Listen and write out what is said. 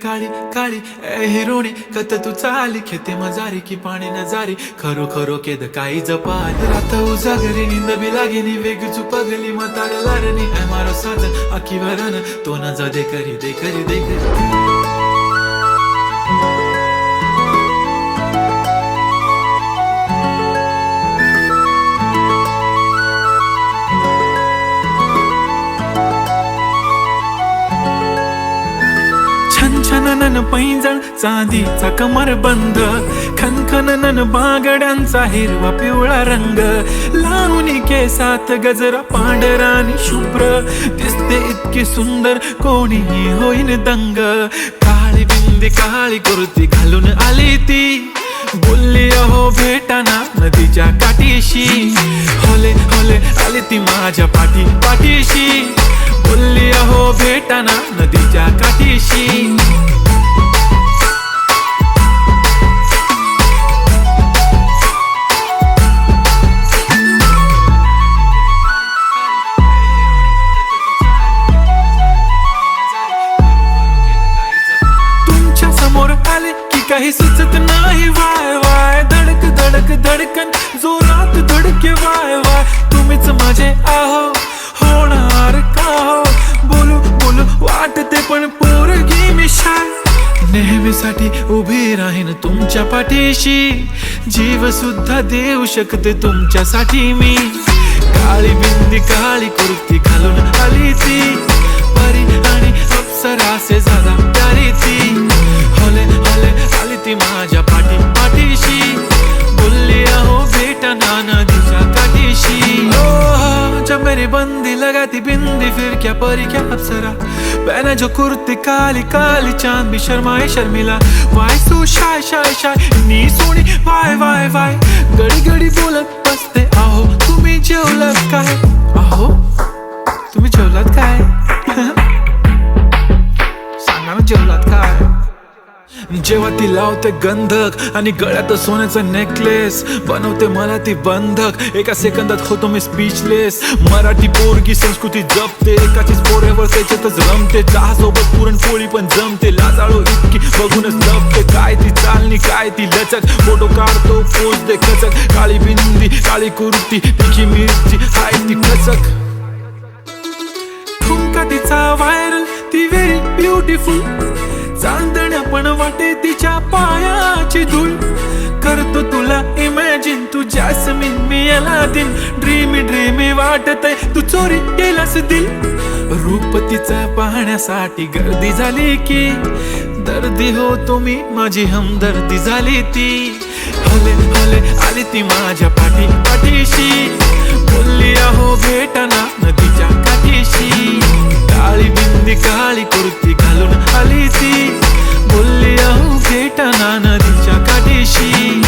काळी काळी ए हिरोणी कत तू चाली खेते मजारी की पाणी नजारी खरो खरो केद काही जपाल रात उजागरी निंद बी लागेनी वेग चुपगली मतार लारणी ए मारो साजन आखी भरन तो न जा दे करी दे करी दे करी छनछनन पैंजण चांदीचा कमर बंद खनखनन बागड्यांचा हिरवा पिवळा रंग लावणी केसात गजरा पांढरा आणि शुभ्र दिसते इतकी सुंदर कोणीही होईन दंग काळी बिंदी काळी कुर्ती घालून आली ती बोलली अहो भेटाना नदीच्या काठीशी होले होले आली ती माझ्या पाठीशी बोलली अहो भेटाना नदीच्या काठीशी तुमच्या समोर आले की काही सुचत नाही वाय वाय धडक धडक धडकन जोरात धडके वाय वाय तुम्हीच माझे आहो होणार का हो बोलू बोलू वाटते पण पोरगी मी शाय नेहमीसाठी उभी राहीन तुमच्या पाठीशी जीव सुद्धा देऊ शकते तुमच्यासाठी मी काळी बिंदी काळी कुर्ती घालून आली ती परी आणि अप्सरासे झाला प्यारी ती होले होले आली ती माझ्या पाठीशी बोलली अहो भेटना नदीच्या काठीशी जब मेरी बंदी लगाती बिंदी फिर क्या परी क्या अप्सरा पहने जो कुर्ती काली काली चांद भी शर्माए शर्मिला why so shy shy shy नी सोनी वाय वाय वाय गडी गडी बोलत बसते अहो तुम्ही जेवलात काय अहो तुम्ही जेवलात काय सांगा ना जेवलात काय जेव्हा ती लावते गंधक आणि गळ्यात सोन्याचा नेकलेस बनवते मला ती बंधक एका सेकंदात होतो मी स्पीचलेस मराठी पोरगी संस्कृती जपते एकाचीच पोरेवर त्याच्यातच रमते चहा सोबत पुरणपोळी पण जमते लाजाळू इतकी बघूनच लपते काय ती चालणी काय ती लचक फोटो काढतो पोज दे खचक काळी बिंदी काळी कुर्ती तिखी मिरची हाय ती खचक ठुमका तिचा व्हायरल ती व्हेरी ब्युटिफुल चांदण्या पण वाटे तिच्या पायाची धूळ करतो तुला इमॅजिन तू जॅस्मिन मी अलादीन ड्रीमी ड्रीमी वाटतय तू चोरी केलास दिल रूप तिचं पाहण्यासाठी गर्दी झाली की दर्दी हो तुम्ही माझी हमदर्दी झाली ती होले होले आली ती माझ्या पाठीशी बोलली अहो भेटना नदीच्या काठीशी काळी बिंदी काळी कुर्ती घालून आली ती बोलली अहो भेटना नदीच्या काठीशी